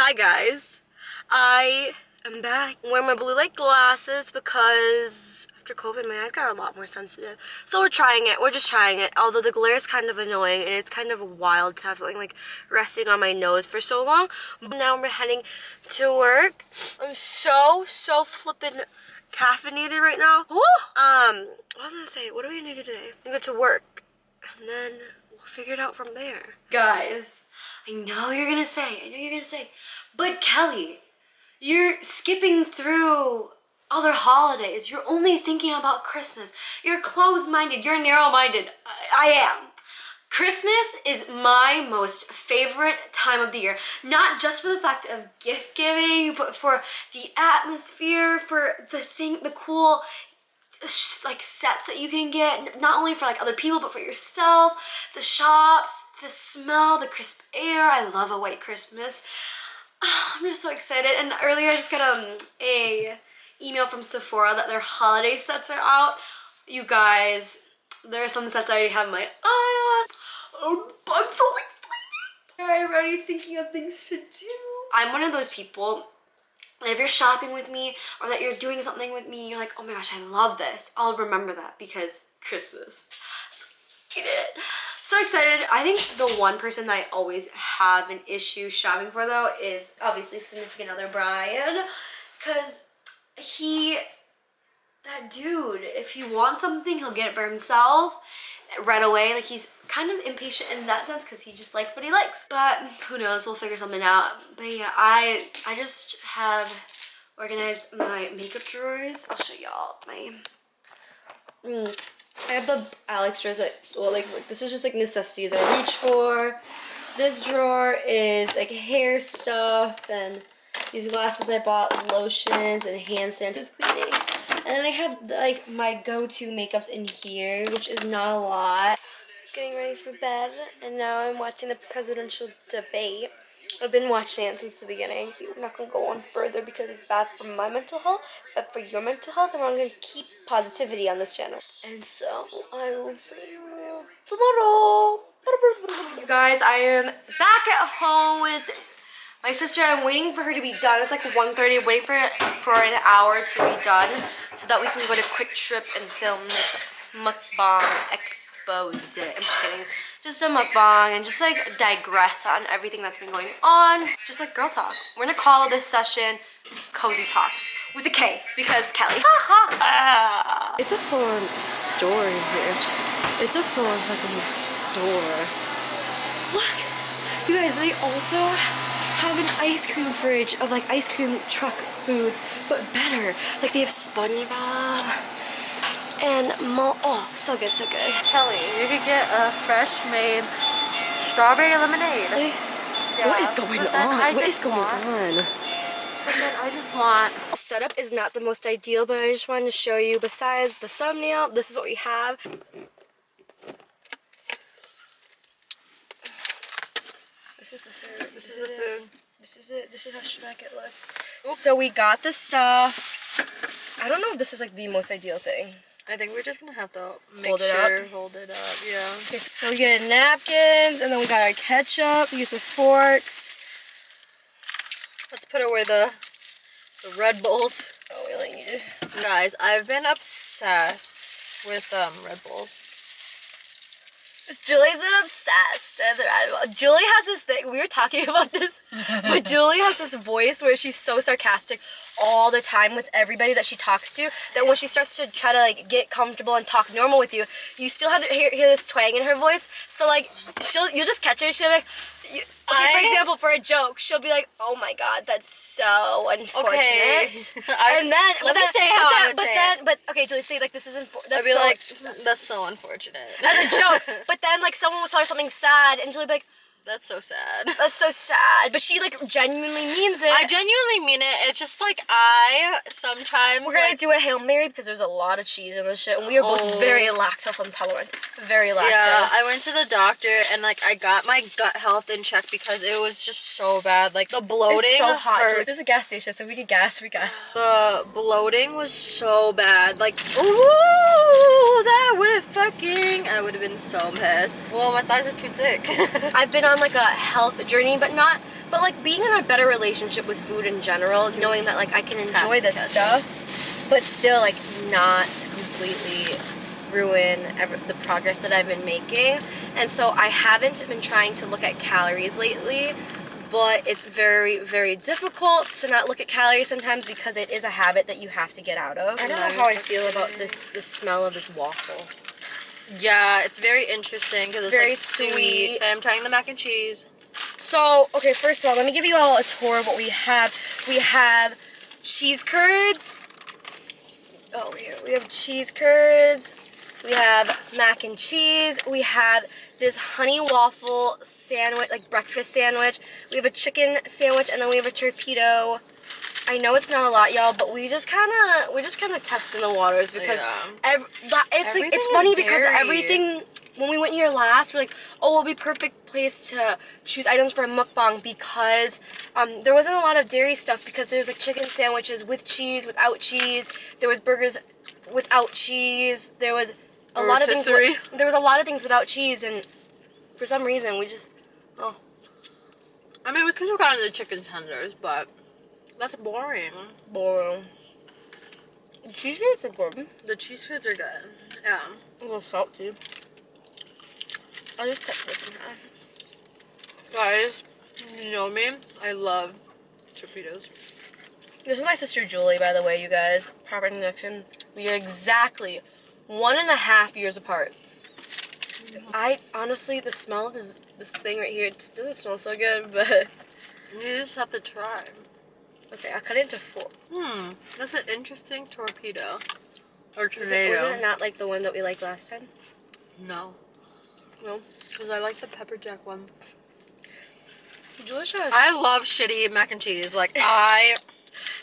Hi guys, I am back. I'm wearing my blue light glasses because after COVID my eyes got a lot more sensitive. So we're trying it, we're just trying it. Although the glare is kind of annoying and it's kind of wild to have something like resting on my nose for so long. But now we're heading to work. I'm so flippin' caffeinated right now. Woo! What was I gonna say? What do we need to do today? I go to work and then we'll figure it out from there. Guys, I know you're gonna say, but Kelly, you're skipping through other holidays. You're only thinking about Christmas. You're closed-minded, you're narrow-minded. I am. Christmas is my most favorite time of the year. Not just for the fact of gift giving, but for the atmosphere, for the cool like sets that you can get, not only for like other people, but for yourself, the shops, the smell, the crisp air. I love a white Christmas. I'm just so excited. And earlier I just got a email from Sephora that their holiday sets are out. You guys, there are some sets I already have my eye on. Oh, I'm so excited. I'm already thinking of things to do. I'm one of those people that if you're shopping with me or that you're doing something with me, you're like, oh my gosh, I love this. I'll remember that because Christmas. So excited. So excited. I think the one person that I always have an issue shopping for though is obviously significant other Brian. Cause that dude, if he wants something, he'll get it for himself right away. Like he's kind of impatient in that sense because he just likes what he likes. But who knows, we'll figure something out. But yeah, I just have organized my makeup drawers. I'll show y'all my I have the Alex drawers that, well, like this is just like necessities that I reach for. This drawer is like hair stuff, and these glasses I bought, lotions and hand sanitizers cleaning. And then I have like my go-to makeups in here, which is not a lot. Getting ready for bed, and now I'm watching the presidential debate. I've been watching it since the beginning. I'm not gonna go on further because it's bad for my mental health, but for your mental health, and I'm gonna keep positivity on this channel. And so I will see you tomorrow. You guys, I am back at home with my sister. I'm waiting for her to be done. It's like 1:30. I'm waiting for an hour to be done so that we can go to Quick Trip and film this mukbang expose. I'm just kidding. Just a mukbang and just like digress on everything that's been going on. Just like girl talk. We're gonna call this session Cozy Talks with a K because Kelly. It's a full-on store in here. It's a full-on fucking store. Look, you guys, they also have an ice cream fridge of like ice cream truck foods, but better. Like they have SpongeBob and oh, so good, so good. Kelly, you could get a fresh made strawberry lemonade. Yeah. What is going on? What is going on? But then I just want... Setup is not the most ideal, but I just wanted to show you, besides the thumbnail, this is what we have. This is the food. This is the food. This is it. This is how schmack it looks. Oop. So we got the stuff. I don't know if this is like the most ideal thing. I think we're just gonna have to hold it up, yeah. Okay, so we get napkins, and then we got our ketchup, use of forks. Let's put away the Red Bulls. Oh, we only need it. Guys, I've been obsessed with Red Bulls. Julie's been obsessed with Red Bull. Julie has this thing, we were talking about this, but Julie has this voice where she's so sarcastic all the time with everybody that she talks to, that when she starts to try to like get comfortable and talk normal with you, you still have to hear this twang in her voice. So like, you'll just catch her, she'll be like, for example, for a joke, she'll be like, oh my god, that's so unfortunate. Okay. And then, let me say how I would say it. But okay, Julie, say like, this is I'd be like, that's so unfortunate. As a joke. But then like someone will tell her something sad, and Julie will be like, that's so sad. That's so sad. But she like genuinely means it. I genuinely mean it. It's just like I sometimes we're gonna do a Hail Mary because there's a lot of cheese in this shit, and we are both very lactose intolerant. Very lactose. Yeah, I went to the doctor and like I got my gut health in check because it was just so bad. Like the bloating. It's so hot. Hurt. This is a gas station, so we need gas. We got. The bloating was so bad. Like, ooh, that would affect baking, I would have been so pissed. Well, my thighs are too thick. I've been on like a health journey, but like being in a better relationship with food in general, knowing that like I can enjoy this stuff, but still like not completely ruin the progress that I've been making. And so I haven't been trying to look at calories lately, but it's very, very difficult to not look at calories sometimes because it is a habit that you have to get out of. I don't know how I feel about the smell of this waffle. Yeah, it's very interesting because it's very like sweet. Okay, I'm trying the mac and cheese. So, okay, first of all, let me give you all a tour of what we have. We have cheese curds. Oh, here we have cheese curds. We have mac and cheese. We have this honey waffle sandwich, like breakfast sandwich. We have a chicken sandwich, and then we have a torpedo. I know it's not a lot, y'all, but we're just kind of testing the waters because it's funny because everything. When we went here last, we're like, oh, it'll be perfect place to choose items for a mukbang because there wasn't a lot of dairy stuff because there's like chicken sandwiches with cheese, without cheese. There was burgers without cheese. There was a lot of things. There was a lot of things without cheese, and for some reason we just I mean, we could have gotten the chicken tenders, but that's boring. Boring. The cheese curds are good. The cheese curds are good. Yeah. A little salty. I'll just cut this in half. Guys, you know me. I love torpedoes. This is my sister Julie, by the way, you guys. Proper introduction. We are exactly 1.5 years apart. I honestly, the smell of this thing right here, it doesn't smell so good, but you just have to try. Okay, I'll cut it into 4. That's an interesting torpedo. Or tornado. Wasn't it not like the one that we liked last time? No. No? Because I like the pepper jack one. Delicious. I love shitty mac and cheese. Like,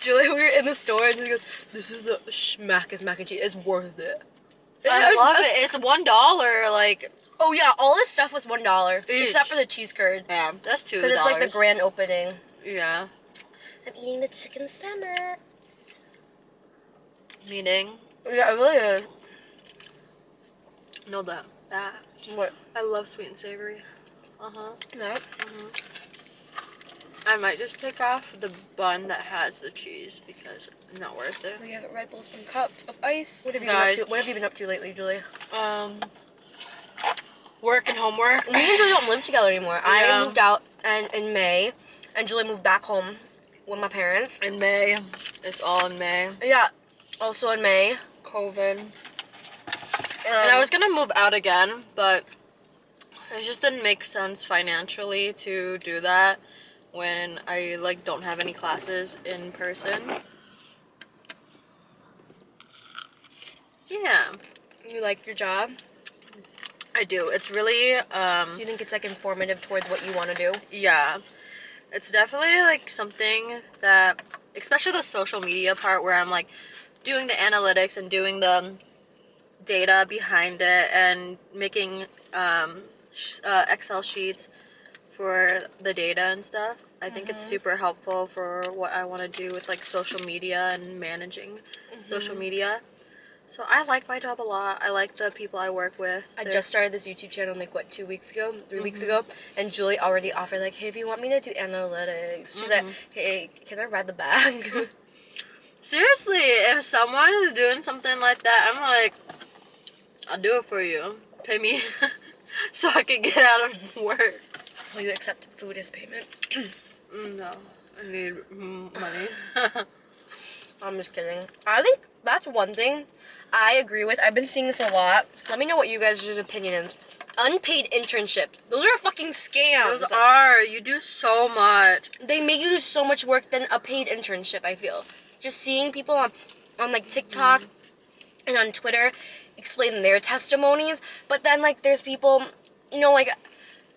Julie, we were in the store and she goes, this is the schmackest mac and cheese. It's worth it. I love it. It's $1. Like, oh yeah, all this stuff was $1. Each. Except for the cheese curd. Yeah, that's $2. Because it's like the grand opening. Yeah. I'm eating the chicken sandwich. Meaning? Yeah, it really is. No, that. What? I love sweet and savory. That? I might just take off the bun that has the cheese because it's not worth it. We have a Red Bull and cup of ice. What have you been up to lately, Julie? Work and homework. Me and Julie don't live together anymore. Yeah. I moved out in May, and Julie moved back home with my parents. In May. It's all in May. Yeah, also in May. COVID. And I was gonna move out again, but it just didn't make sense financially to do that when I like don't have any classes in person. Yeah. You like your job? I do. It's really Do you think it's like informative towards what you want to do? yeah. It's definitely like something that, especially the social media part where I'm like doing the analytics and doing the data behind it and making Excel sheets for the data and stuff. I think it's super helpful for what I want to do with like social media and managing social media. So I like my job a lot. I like the people I work with. I just started this YouTube channel like, what, 2 weeks ago? 3 weeks ago? And Julie already offered like, hey, if you want me to do analytics. She's like, hey, can I ride the bag? Seriously, if someone is doing something like that, I'm like, I'll do it for you. Pay me so I can get out of work. Will you accept food as payment? No, I need money. I'm just kidding. I think that's one thing I agree with. I've been seeing this a lot. Let me know what you guys' opinion is. Unpaid internship. Those are fucking scams. Those are. You do so much. They make you do so much work than a paid internship, I feel. Just seeing people on like TikTok and on Twitter explain their testimonies, but then like there's people, you know, like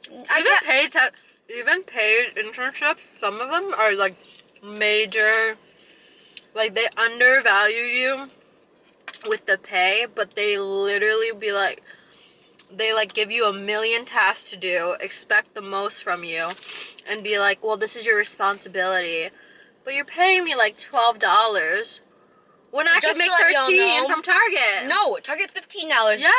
even paid internships, some of them are like major, like they undervalue you with the pay, but they literally be like, they like give you 1 million tasks to do, expect the most from you, and be like, well, this is your responsibility, but you're paying me like $12. when I could Just to make let y'all 13 know- from Target. No, Target's $15. Yeah,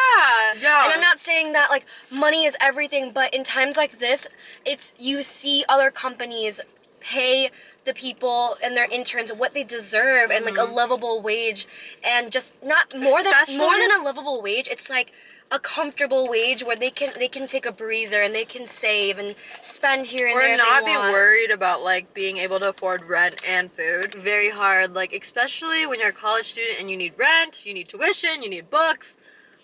yeah. And I'm not saying that like money is everything, but in times like this, it's you see other companies pay the people and their interns what they deserve and like a livable wage, and just not more than a livable wage. It's like a comfortable wage where they can take a breather and they can save and spend here and there. Or not be worried about like being able to afford rent and food. Very hard, like especially when you're a college student and you need rent, you need tuition, you need books.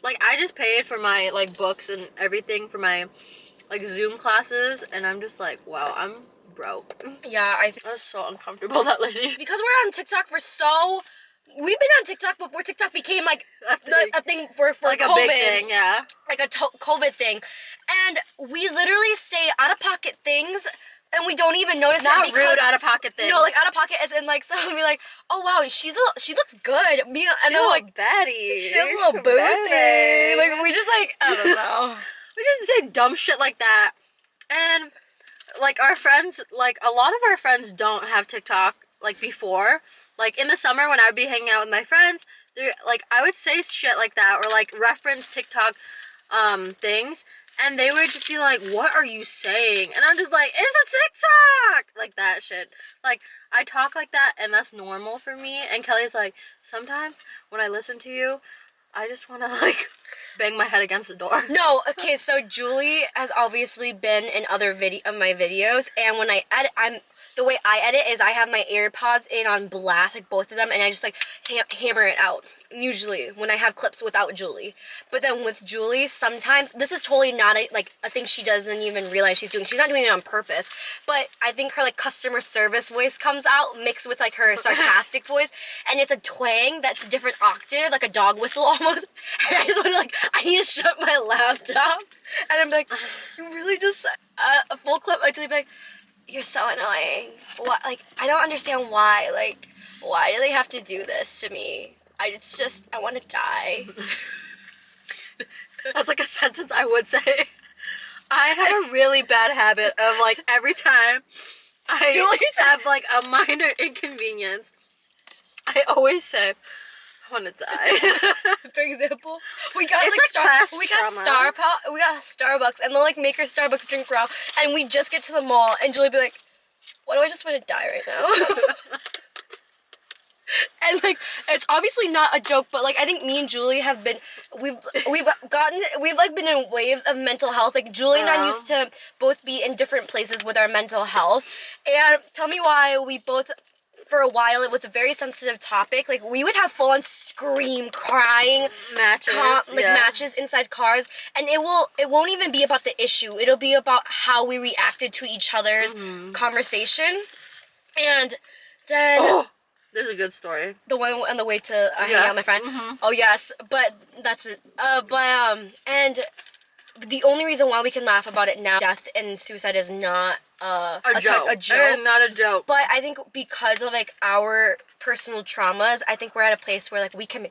Like I just paid for my like books and everything for my like Zoom classes, and I'm just like, wow, I'm broke. Yeah, I was so uncomfortable, that lady. because we're on TikTok for so. We've been on TikTok before TikTok became like a thing for like COVID. a big thing, yeah. Like a COVID thing. And we literally say out-of-pocket things and we don't even notice Not it because... rude out-of-pocket things. No, like out-of-pocket as in like someone be like, oh wow, she looks good. Me, and She's I'm a like, baddie. she's a little booty. Like we just like, I don't know. We just say dumb shit like that. And like our friends, like a lot of our friends don't have TikTok like before. Like in the summer when I would be hanging out with my friends, like I would say shit like that or like reference TikTok things, and they would just be like, what are you saying? And I'm just like, it's a TikTok! Like that shit. Like I talk like that and that's normal for me. And Kelly's like, sometimes when I listen to you, I just want to like bang my head against the door. No, okay, so Julie has obviously been in other of my videos, and when I edit, the way I edit is I have my AirPods in on blast, like both of them, and I just like hammer it out, usually, when I have clips without Julie. But then with Julie, sometimes, this is totally not a thing she doesn't even realize she's doing. She's not doing it on purpose, but I think her like customer service voice comes out mixed with like her sarcastic voice, and it's a twang that's a different octave, like a dog whistle almost, and I just want to like, I need to shut my laptop, and I'm like, you really just, a full clip, actually be like, you're so annoying. What? Like, I don't understand why. Like, why do they have to do this to me? It's just, I want to die. That's like a sentence I would say. I have a really bad habit of like every time I have like a minor inconvenience, I always say, I want to die. For example, we got It's like we got Starbucks, and they'll like make her Starbucks drink raw, and we just get to the mall, and Julie be like, "Why do I just want to die right now?" And like, it's obviously not a joke, but like, I think me and Julie have been, we've like been in waves of mental health. Like Julie and I used to both be in different places with our mental health, and tell me why we both. For a while, it was a very sensitive topic. Like, we would have full-on scream, crying matches, matches inside cars, and it won't even be about the issue. It'll be about how we reacted to each other's conversation. And then there's a good story. The one on the way to hang out with my friend. Oh yes, but that's it. And the only reason why we can laugh about it now, death and suicide is not a joke. Not a joke. But I think because of like our personal traumas, I think we're at a place where like we can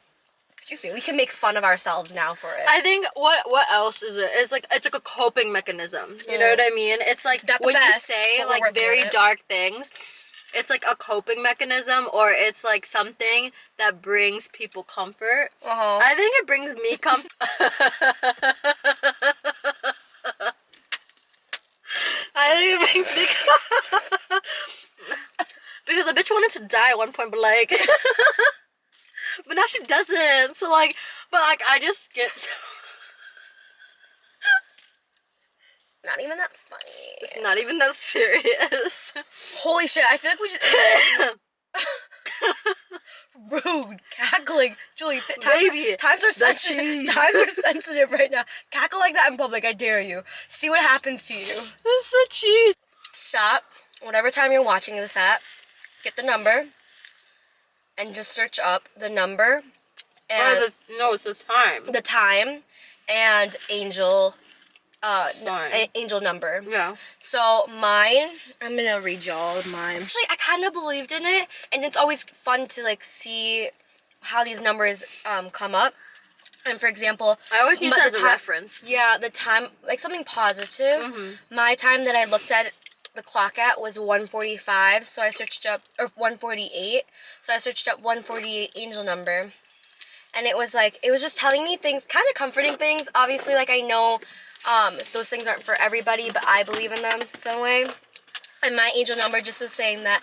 make fun of ourselves now for it. I think what else is it? It's like a coping mechanism. You know what I mean? It's like when you say like very dark things, it's like a coping mechanism, or it's like something that brings people comfort. I think it brings me comfort. I think it brings me because the bitch wanted to die at one point, but like, but now she doesn't. So like, but like, I just get so. Not even that funny. It's not even that serious. Holy shit! I feel like we just rude cackling, Julie. Times are sensitive. Times are sensitive right now. Cackle like that in public, I dare you. See what happens to you. It's the cheese. Stop. Whatever time you're watching this at, get the number, and just search up the number. And it's the time. The time, and angel. Angel number. Yeah. So mine, I'm gonna read y'all mine. Actually, I kind of believed in it, and it's always fun to like see how these numbers come up. And for example, I always use that as a reference. Yeah, the time, like something positive. My time that I looked at the clock at was 1:45, so I searched up, or 1:48, so I searched up 1:48 angel number. And it was like, it was just telling me things, kind of comforting things. Obviously, like, I know those things aren't for everybody, but I believe in them some way. And my angel number just was saying that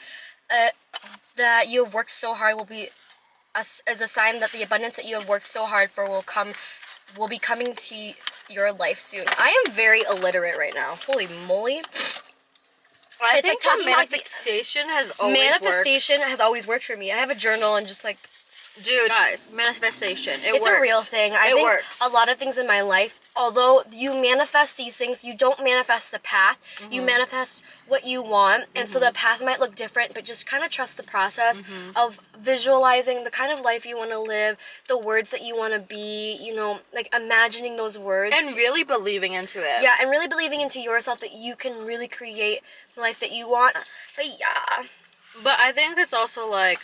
that you have worked so hard will be as a sign that the abundance that you have worked so hard for will be coming to your life soon. I am very illiterate right now. Holy moly. I It's think like talking about manifestation has always manifestation has always worked for me. I have a journal and just like, dude, guys, manifestation. It's a real thing. I think works. a lot of things in my life, although you manifest these things, you don't manifest the path. You manifest what you want. And so the path might look different, but just kind of trust the process of visualizing the kind of life you want to live, the words that you want to be, you know, like imagining those words. And really believing into it. Yeah, and really believing into yourself that you can really create the life that you want. But yeah. But I think it's also like,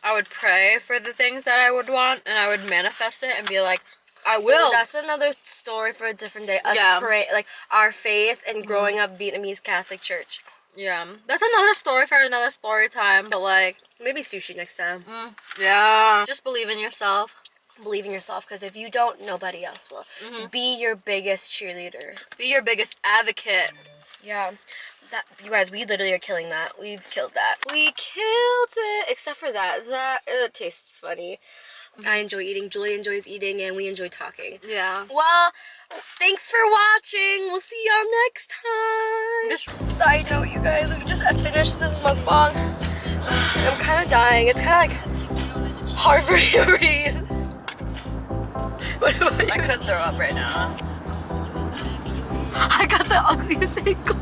I would pray for the things that I would want, and I would manifest it and be like, I will. That's another story for a different day. Us pray, like our faith and growing up Vietnamese Catholic church. Yeah, that's another story for another story time. But like, maybe sushi next time. Yeah, just believe in yourself. Believe in yourself, because if you don't, nobody else will. Be your biggest cheerleader. Be your biggest advocate. Yeah. That, you guys, we literally are killing that. We've killed that. We killed it. Except for that. That tastes funny. I enjoy eating. Julie enjoys eating, and we enjoy talking. Yeah. Well, thanks for watching. We'll see y'all next time. Side note, you guys, we just finished this mukbang. I'm kind of dying. It's kind of like hard for me to breathe. What about you? I could throw up right now. I got the ugliest ankle.